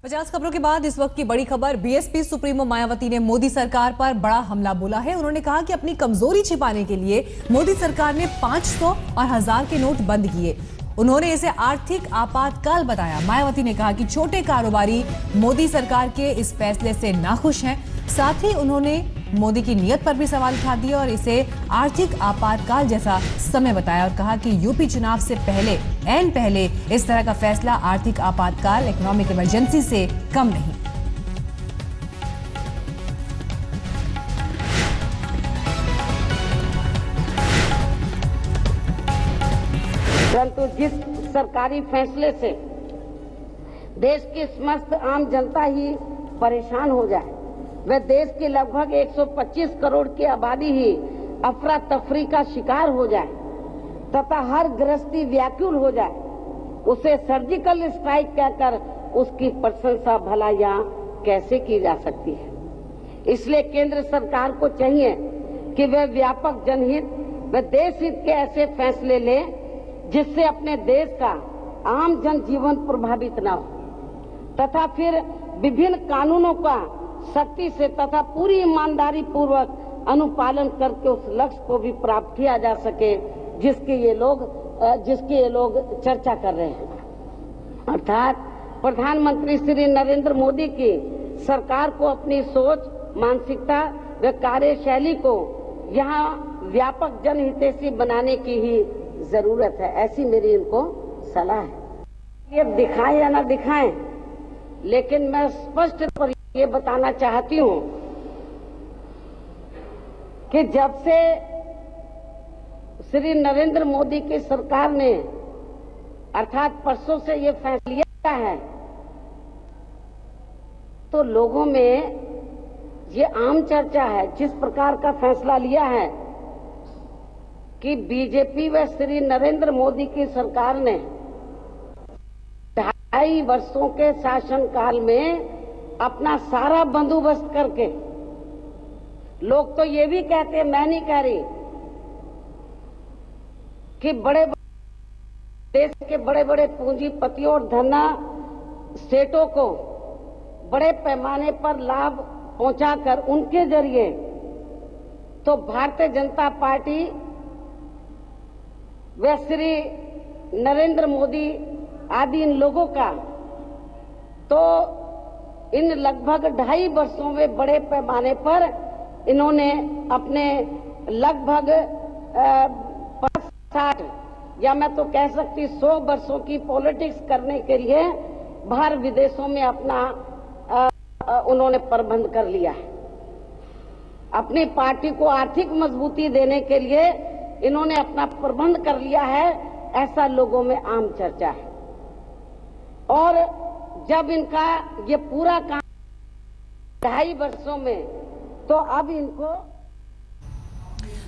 50 खबरों के बाद इस वक्त की बड़ी खबर। बीएसपी सुप्रीमो मायावती ने मोदी सरकार पर बड़ा हमला बोला है। उन्होंने कहा कि अपनी कमजोरी छिपाने के लिए मोदी सरकार ने 500 और 1000 के नोट बंद किए। उन्होंने इसे आर्थिक आपातकाल बताया। मायावती ने कहा कि छोटे कारोबारी मोदी सरकार के इस फैसले से नाखुश हैं। साथ ही उन्होंने मोदी की नीयत पर भी सवाल उठा दिए और इसे आर्थिक आपातकाल जैसा समय बताया और कहा कि यूपी चुनाव से पहले इस तरह का फैसला आर्थिक आपातकाल, इकोनॉमिक इमरजेंसी से कम नहीं। परंतु जिस सरकारी फैसले से देश की समस्त आम जनता ही परेशान हो जाए, वह देश की लगभग 125 करोड़ की आबादी ही अफरा तफरी का शिकार हो जाए तथा हर गृहस्थी व्याकुल हो जाए, उसे सर्जिकल स्ट्राइक कहकर उसकी प्रशंसा भला यहाँ कैसे की जा सकती है। इसलिए केंद्र सरकार को चाहिए कि वह व्यापक जनहित व देश हित के ऐसे फैसले ले जिससे अपने देश का आम जनजीवन प्रभावित न हो तथा फिर विभिन्न कानूनों का सख्ती से तथा पूरी ईमानदारी पूर्वक अनुपालन करके उस लक्ष्य को भी प्राप्त किया जा सके जिसकी ये लोग चर्चा कर रहे हैं। अर्थात प्रधानमंत्री श्री नरेंद्र मोदी की सरकार को अपनी सोच, मानसिकता व कार्यशैली को यहाँ व्यापक जनहितैषी बनाने की ही जरूरत है, ऐसी मेरी इनको सलाह है। ये दिखाएं या ना दिखाएं, लेकिन मैं स्पष्ट पर ये बताना चाहती हूं कि जब से श्री नरेंद्र मोदी की सरकार ने अर्थात परसों से ये फैसला लिया है, तो लोगों में ये आम चर्चा है, जिस प्रकार का फैसला लिया है कि बीजेपी व श्री नरेंद्र मोदी की सरकार ने 2.5 वर्षों के शासनकाल में अपना सारा बंदोबस्त करके, लोग तो ये भी कहते हैं, मैं नहीं कह रही, कि देश के बड़े बड़े पूंजीपतियों और धना सेठों को बड़े पैमाने पर लाभ पहुंचाकर उनके जरिए तो भारतीय जनता पार्टी व श्री नरेंद्र मोदी आदि इन लोगों का तो इन लगभग 2.5 वर्षों में बड़े पैमाने पर इन्होंने अपने लगभग 60 या मैं तो कह सकती 100 वर्षों की पॉलिटिक्स करने के लिए बाहर विदेशों में अपना उन्होंने प्रबंध कर लिया है। अपनी पार्टी को आर्थिक मजबूती देने के लिए इन्होंने अपना प्रबंध कर लिया है, ऐसा लोगों में आम चर्चा है। और जब इनका ये पूरा काम 2.5 वर्षों में, तो अब इनको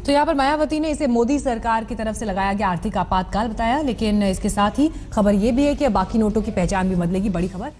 तो यहाँ पर मायावती ने इसे मोदी सरकार की तरफ से लगाया गया आर्थिक आपातकाल बताया। लेकिन इसके साथ ही खबर ये भी है कि अब बाकी नोटों की पहचान भी बदलेगी। बड़ी खबर।